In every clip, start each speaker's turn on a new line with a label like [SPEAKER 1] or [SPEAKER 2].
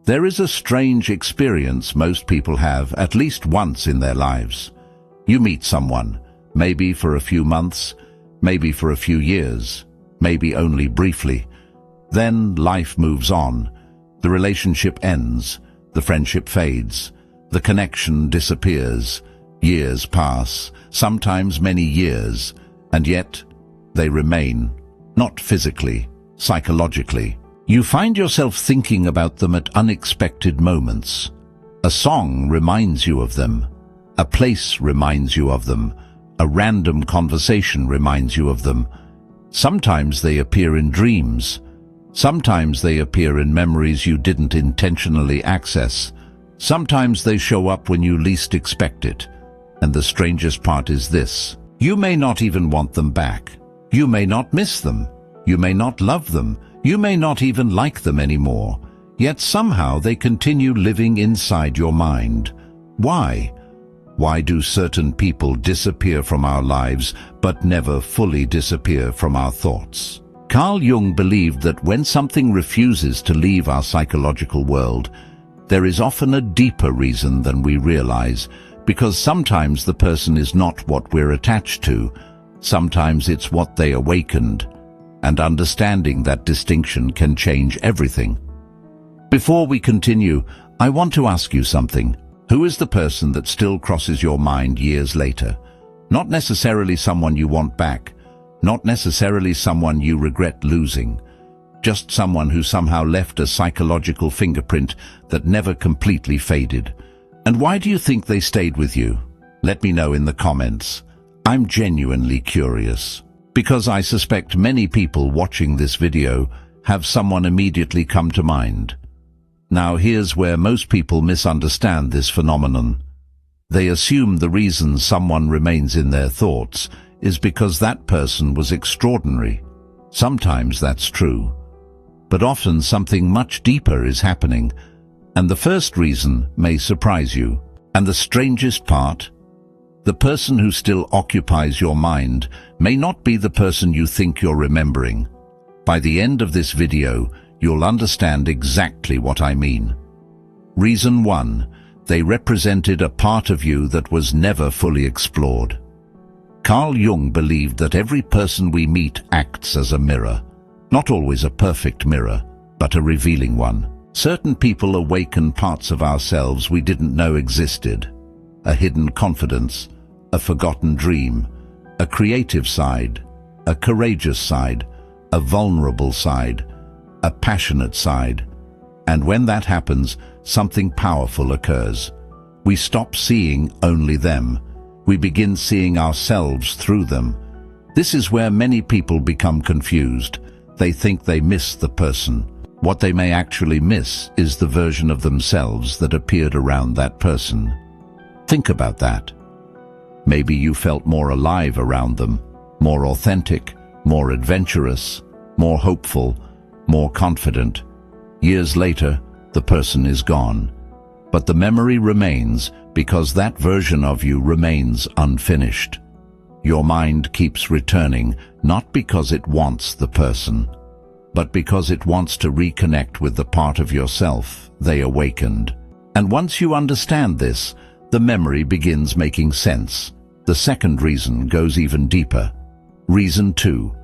[SPEAKER 1] There is a strange experience most people have at least once in their lives. You meet someone, maybe for a few months, maybe for a few years, maybe only briefly. Then life moves on. The relationship ends, the friendship fades, the connection disappears. Years pass, sometimes many years, and yet they remain, not physically, psychologically. You find yourself thinking about them at unexpected moments. A song reminds you of them. A place reminds you of them. A random conversation reminds you of them. Sometimes they appear in dreams. Sometimes they appear in memories you didn't intentionally access. Sometimes they show up when you least expect it. And the strangest part is this: you may not even want them back. You may not miss them. You may not love them. You may not even like them anymore. Yet somehow they continue living inside your mind. Why? Why do certain people disappear from our lives but never fully disappear from our thoughts? Carl Jung believed that when something refuses to leave our psychological world, there is often a deeper reason than we realize, because sometimes the person is not what we're attached to. Sometimes it's what they awakened, and understanding that distinction can change everything. Before we continue, I want to ask you something. Who is the person that still crosses your mind years later? Not necessarily someone you want back, not necessarily someone you regret losing, just someone who somehow left a psychological fingerprint that never completely faded. And why do you think they stayed with you? Let me know in the comments. I'm genuinely curious, because I suspect many people watching this video have someone immediately come to mind. Now here's where most people misunderstand this phenomenon. They assume the reason someone remains in their thoughts is because that person was extraordinary. Sometimes that's true, but often something much deeper is happening, and the first reason may surprise you. And the strangest part? The person who still occupies your mind may not be the person you think you're remembering. By the end of this video, you'll understand exactly what I mean. Reason 1. They represented a part of you that was never fully explored. Carl Jung believed that every person we meet acts as a mirror. Not always a perfect mirror, but a revealing one. Certain people awaken parts of ourselves we didn't know existed. A hidden confidence, a forgotten dream, a creative side, a courageous side, a vulnerable side, a passionate side. And when that happens, something powerful occurs. We stop seeing only them. We begin seeing ourselves through them. This is where many people become confused. They think they miss the person. What they may actually miss is the version of themselves that appeared around that person. Think about that. Maybe you felt more alive around them, more authentic, more adventurous, more hopeful, more confident. Years later, the person is gone. But the memory remains because that version of you remains unfinished. Your mind keeps returning, not because it wants the person, but because it wants to reconnect with the part of yourself they awakened. And once you understand this, the memory begins making sense. The second reason goes even deeper. Reason 2.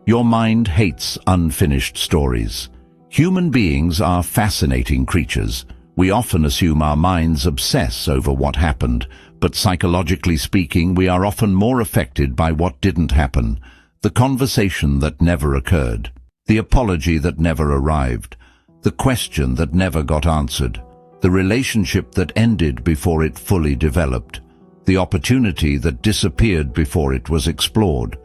[SPEAKER 1] Your mind hates unfinished stories. Human beings are fascinating creatures. We often assume our minds obsess over what happened, but psychologically speaking, we are often more affected by what didn't happen. The conversation that never occurred, the apology that never arrived, the question that never got answered, the relationship that ended before it fully developed, the opportunity that disappeared before it was explored.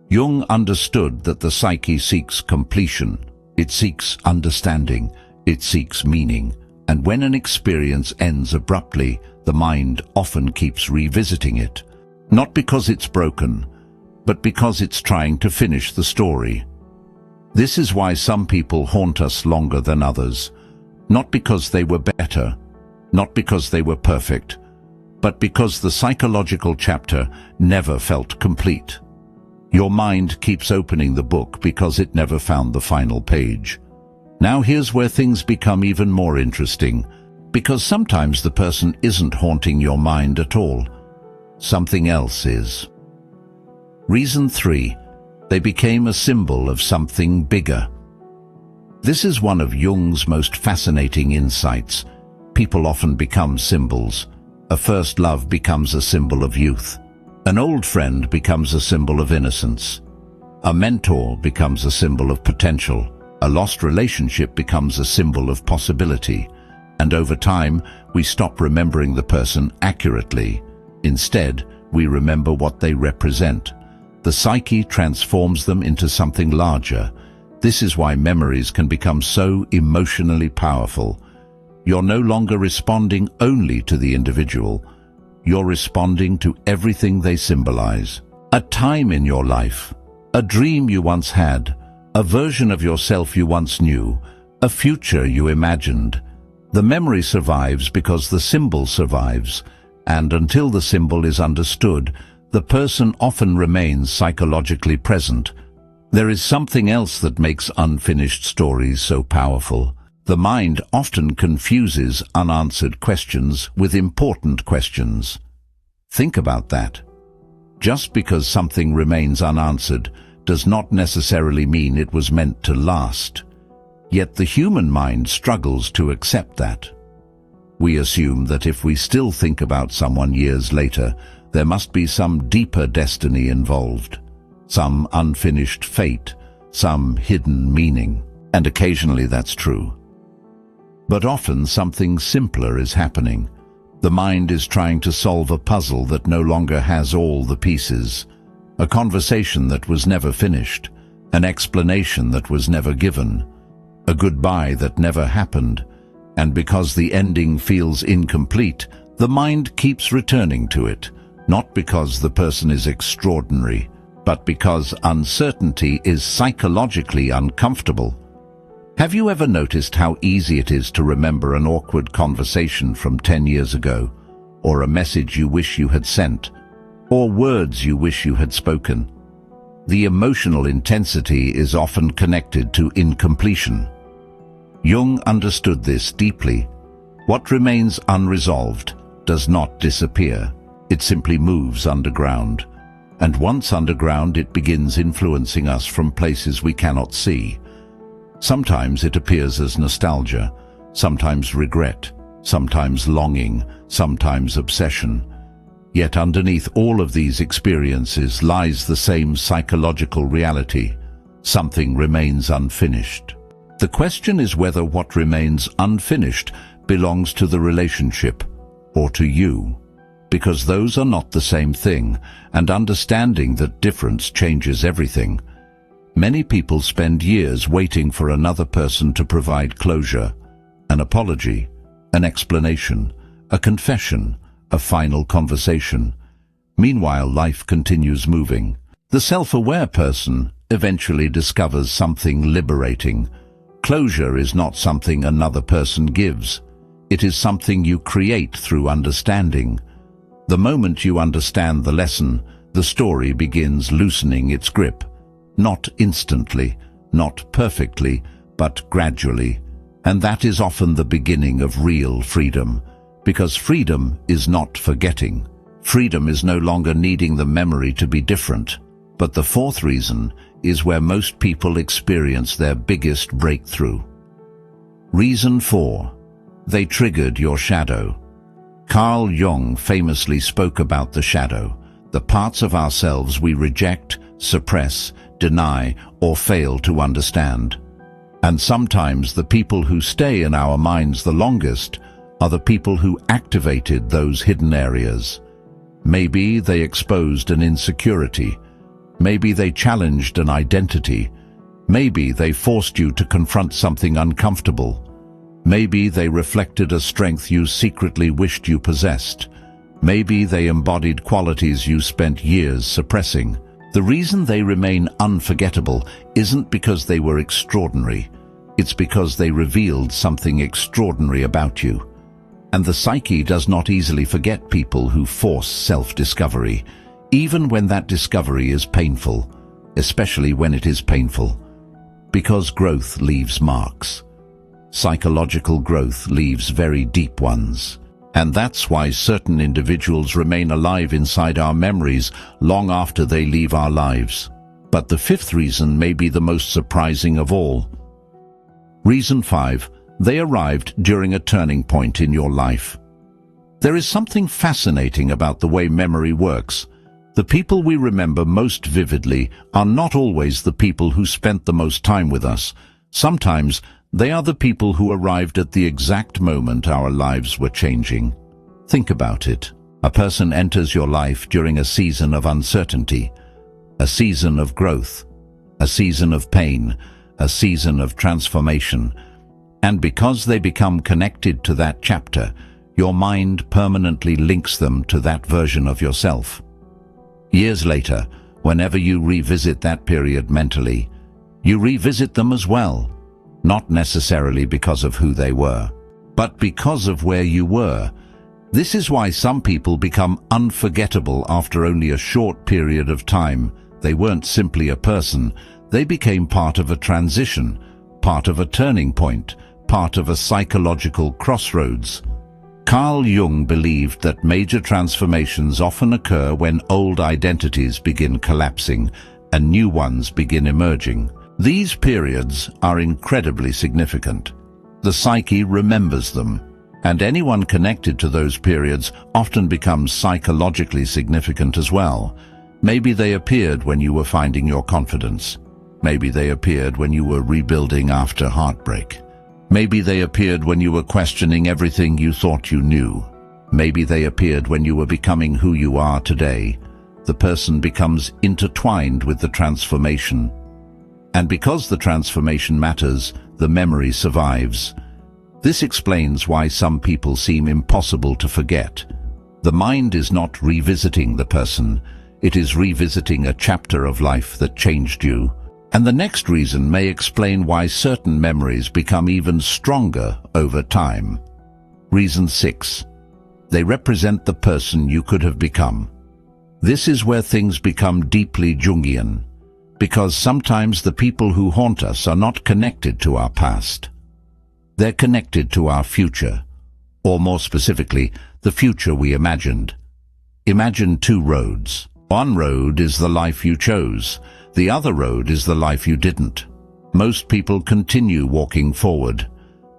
[SPEAKER 1] Jung understood that the psyche seeks completion. It seeks understanding. It seeks meaning. And when an experience ends abruptly, the mind often keeps revisiting it. Not because it's broken, but because it's trying to finish the story. This is why some people haunt us longer than others. Not because they were better, not because they were perfect, but because the psychological chapter never felt complete. Your mind keeps opening the book because it never found the final page. Now here's where things become even more interesting, because sometimes the person isn't haunting your mind at all. Something else is. Reason 3. They became a symbol of something bigger. This is one of Jung's most fascinating insights. People often become symbols. A first love becomes a symbol of youth. An old friend becomes a symbol of innocence. A mentor becomes a symbol of potential. A lost relationship becomes a symbol of possibility. And over time, we stop remembering the person accurately. Instead, we remember what they represent. The psyche transforms them into something larger. This is why memories can become so emotionally powerful. You're no longer responding only to the individual. You're responding to everything they symbolize. A time in your life, a dream you once had, a version of yourself you once knew, a future you imagined. The memory survives because the symbol survives, and until the symbol is understood, the person often remains psychologically present. There is something else that makes unfinished stories so powerful. The mind often confuses unanswered questions with important questions. Think about that. Just because something remains unanswered does not necessarily mean it was meant to last. Yet the human mind struggles to accept that. We assume that if we still think about someone years later, there must be some deeper destiny involved, some unfinished fate, some hidden meaning. And occasionally that's true. But often something simpler is happening. The mind is trying to solve a puzzle that no longer has all the pieces, a conversation that was never finished, an explanation that was never given, a goodbye that never happened. And because the ending feels incomplete, the mind keeps returning to it, not because the person is extraordinary, but because uncertainty is psychologically uncomfortable. Have you ever noticed how easy it is to remember an awkward conversation from 10 years ago, or a message you wish you had sent, or words you wish you had spoken? The emotional intensity is often connected to incompletion. Jung understood this deeply. What remains unresolved does not disappear. It simply moves underground. And once underground, it begins influencing us from places we cannot see. Sometimes it appears as nostalgia, sometimes regret, sometimes longing, sometimes obsession. Yet underneath all of these experiences lies the same psychological reality. Something remains unfinished. The question is whether what remains unfinished belongs to the relationship or to you, because those are not the same thing, and understanding that difference changes everything. Many people spend years waiting for another person to provide closure, an apology, an explanation, a confession, a final conversation. Meanwhile, life continues moving. The self-aware person eventually discovers something liberating. Closure is not something another person gives. It is something you create through understanding. The moment you understand the lesson, the story begins loosening its grip. Not instantly, not perfectly, but gradually. And that is often the beginning of real freedom, because freedom is not forgetting. Freedom is no longer needing the memory to be different. But the fourth reason is where most people experience their biggest breakthrough. Reason 4. They triggered your shadow. Carl Jung famously spoke about the shadow, the parts of ourselves we reject, suppress, deny, or fail to understand. And sometimes the people who stay in our minds the longest are the people who activated those hidden areas. Maybe they exposed an insecurity. Maybe they challenged an identity. Maybe they forced you to confront something uncomfortable. Maybe they reflected a strength you secretly wished you possessed. Maybe they embodied qualities you spent years suppressing. The reason they remain unforgettable isn't because they were extraordinary. It's because they revealed something extraordinary about you. And the psyche does not easily forget people who force self-discovery, even when that discovery is painful, especially when it is painful. Because growth leaves marks. Psychological growth leaves very deep ones. And that's why certain individuals remain alive inside our memories long after they leave our lives. But the fifth reason may be the most surprising of all. Reason 5. They arrived during a turning point in your life. There is something fascinating about the way memory works. The people we remember most vividly are not always the people who spent the most time with us. Sometimes they are the people who arrived at the exact moment our lives were changing. Think about it. A person enters your life during a season of uncertainty, a season of growth, a season of pain, a season of transformation. And because they become connected to that chapter, your mind permanently links them to that version of yourself. Years later, whenever you revisit that period mentally, you revisit them as well, not necessarily because of who they were, but because of where you were. This is why some people become unforgettable after only a short period of time. They weren't simply a person, they became part of a transition, part of a turning point, part of a psychological crossroads. Carl Jung believed that major transformations often occur when old identities begin collapsing and new ones begin emerging. These periods are incredibly significant. The psyche remembers them, and anyone connected to those periods often becomes psychologically significant as well. Maybe they appeared when you were finding your confidence. Maybe they appeared when you were rebuilding after heartbreak. Maybe they appeared when you were questioning everything you thought you knew. Maybe they appeared when you were becoming who you are today. The person becomes intertwined with the transformation. And because the transformation matters, the memory survives. This explains why some people seem impossible to forget. The mind is not revisiting the person, it is revisiting a chapter of life that changed you. And the next reason may explain why certain memories become even stronger over time. Reason 6. They represent the person you could have become. This is where things become deeply Jungian, because sometimes the people who haunt us are not connected to our past. They're connected to our future, or more specifically, the future we imagined. Imagine two roads. One road is the life you chose. The other road is the life you didn't. Most people continue walking forward,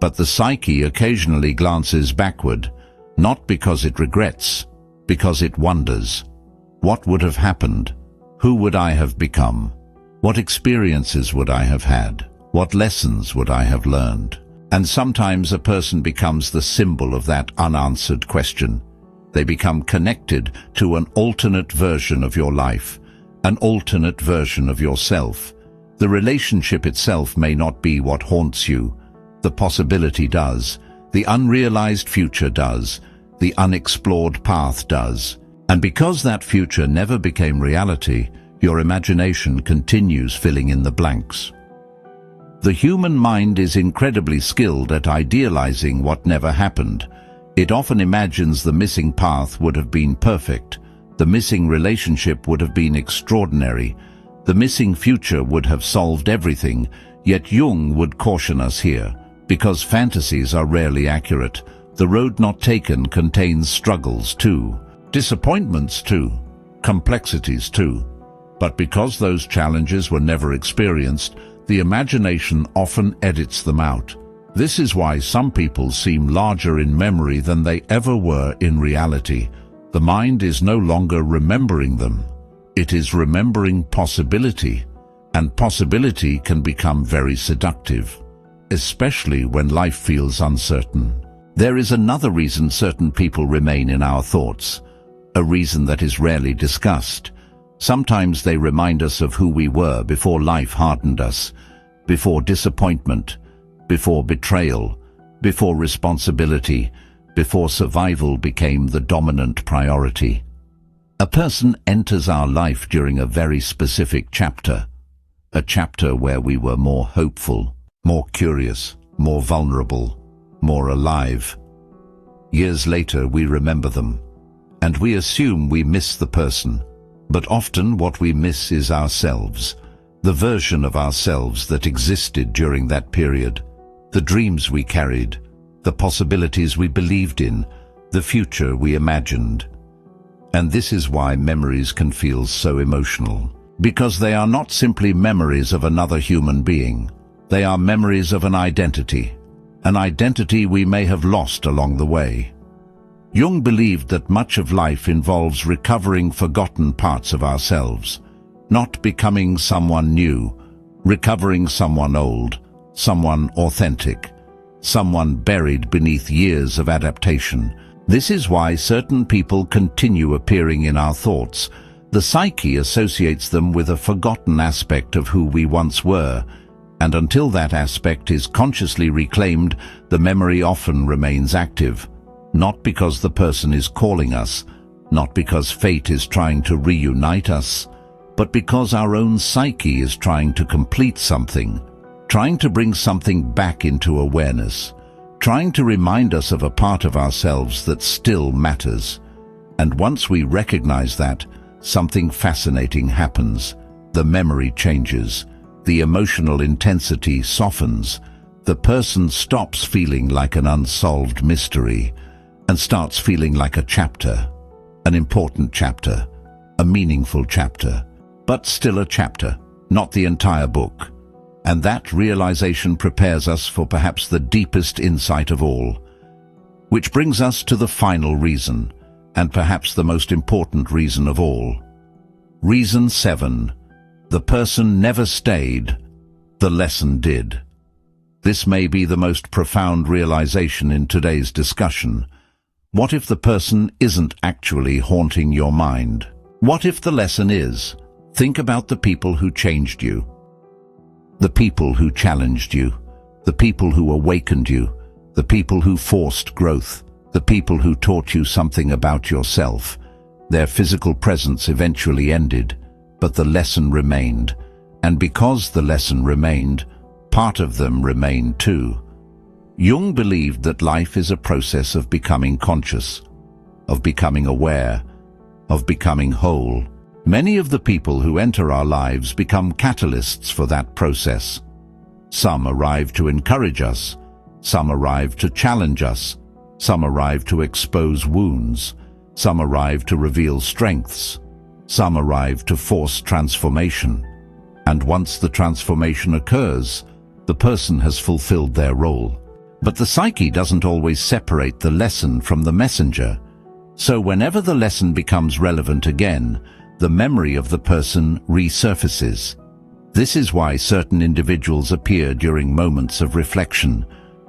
[SPEAKER 1] but the psyche occasionally glances backward, not because it regrets, because it wonders. What would have happened? Who would I have become? What experiences would I have had? What lessons would I have learned? And sometimes a person becomes the symbol of that unanswered question. They become connected to an alternate version of your life, an alternate version of yourself. The relationship itself may not be what haunts you. The possibility does. The unrealized future does. The unexplored path does. And because that future never became reality, your imagination continues filling in the blanks. The human mind is incredibly skilled at idealizing what never happened. It often imagines the missing path would have been perfect. The missing relationship would have been extraordinary. The missing future would have solved everything. Yet Jung would caution us here, because fantasies are rarely accurate. The road not taken contains struggles too, disappointments too, complexities too. But because those challenges were never experienced, the imagination often edits them out. This is why some people seem larger in memory than they ever were in reality. The mind is no longer remembering them. It is remembering possibility, and possibility can become very seductive, especially when life feels uncertain. There is another reason certain people remain in our thoughts, a reason that is rarely discussed. Sometimes they remind us of who we were before life hardened us, before disappointment, before betrayal, before responsibility, before survival became the dominant priority. A person enters our life during a very specific chapter, a chapter where we were more hopeful, more curious, more vulnerable, more alive. Years later we remember them, and we assume we miss the person. But often what we miss is ourselves, the version of ourselves that existed during that period. the dreams we carried, the possibilities we believed in, the future we imagined. And this is why memories can feel so emotional. Because they are not simply memories of another human being. They are memories of an identity we may have lost along the way. Jung believed that much of life involves recovering forgotten parts of ourselves, not becoming someone new, recovering someone old, someone authentic, someone buried beneath years of adaptation. This is why certain people continue appearing in our thoughts. The psyche associates them with a forgotten aspect of who we once were, and until that aspect is consciously reclaimed, the memory often remains active. Not because the person is calling us, not because fate is trying to reunite us, but because our own psyche is trying to complete something, trying to bring something back into awareness, trying to remind us of a part of ourselves that still matters. And once we recognize that, something fascinating happens. The memory changes, the emotional intensity softens, the person stops feeling like an unsolved mystery and starts feeling like a chapter, an important chapter, a meaningful chapter, but still a chapter, not the entire book. And that realization prepares us for perhaps the deepest insight of all. Which brings us to the final reason, and perhaps the most important reason of all. Reason 7. The person never stayed, the lesson did. This may be the most profound realization in today's discussion. What if the person isn't actually haunting your mind? What if the lesson is? Think about the people who changed you. The people who challenged you, the people who awakened you, the people who forced growth, the people who taught you something about yourself. Their physical presence eventually ended, but the lesson remained. And because the lesson remained, part of them remained too. Jung believed that life is a process of becoming conscious, of becoming aware, of becoming whole. Many of the people who enter our lives become catalysts for that process. Some arrive to encourage us, some arrive to challenge us, some arrive to expose wounds, some arrive to reveal strengths, some arrive to force transformation. And once the transformation occurs, the person has fulfilled their role. But the psyche doesn't always separate the lesson from the messenger. So whenever the lesson becomes relevant again, the memory of the person resurfaces. This is why certain individuals appear during moments of reflection,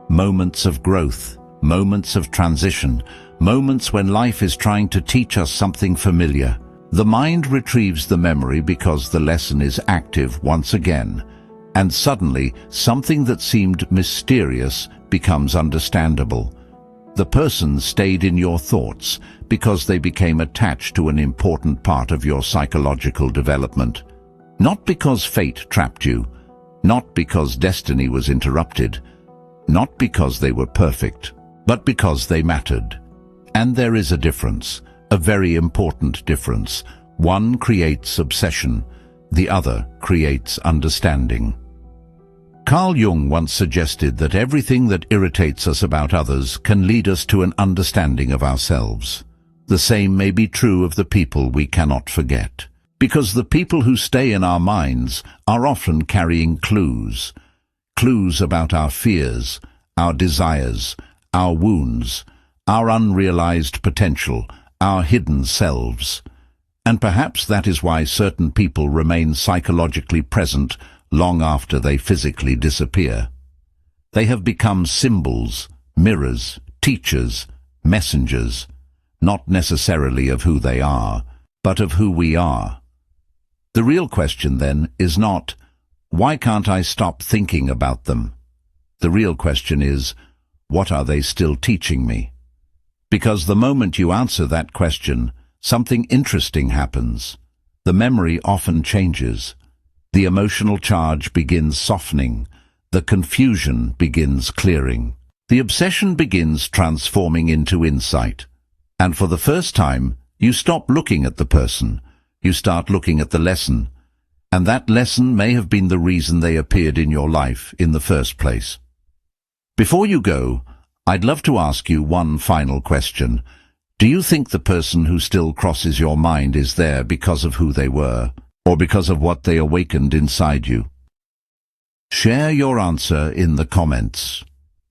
[SPEAKER 1] moments of growth, moments of transition, moments when life is trying to teach us something familiar. The mind retrieves the memory because the lesson is active once again, and suddenly something that seemed mysterious becomes understandable. The person stayed in your thoughts because they became attached to an important part of your psychological development. Not because fate trapped you, not because destiny was interrupted, not because they were perfect, but because they mattered. And there is a difference, a very important difference. One creates obsession, the other creates understanding. Carl Jung once suggested that everything that irritates us about others can lead us to an understanding of ourselves. The same may be true of the people we cannot forget, because the people who stay in our minds are often carrying clues about our fears, our desires, our wounds, our unrealized potential, our hidden selves. And perhaps that is why certain people remain psychologically present long after they physically disappear. They have become symbols, mirrors, teachers, messengers, not necessarily of who they are, but of who we are. The real question then is not, why can't I stop thinking about them? The real question is, what are they still teaching me? Because the moment you answer that question, something interesting happens. The memory often changes. The emotional charge begins softening. The confusion begins clearing. The obsession begins transforming into insight. And for the first time, you stop looking at the person. You start looking at the lesson. And that lesson may have been the reason they appeared in your life in the first place. Before you go, I'd love to ask you one final question. Do you think the person who still crosses your mind is there because of who they were, or because of what they awakened inside you? Share your answer in the comments,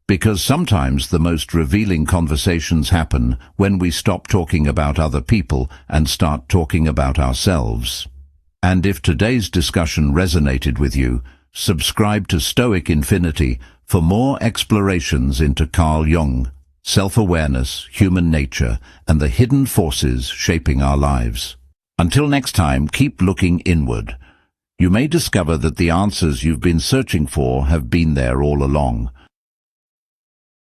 [SPEAKER 1] because sometimes the most revealing conversations happen when we stop talking about other people and start talking about ourselves. And if today's discussion resonated with you, subscribe to Stoic Infinity for more explorations into Carl Jung, self-awareness, human nature, and the hidden forces shaping our lives. Until next time, keep looking inward. You may discover that the answers you've been searching for have been there all along.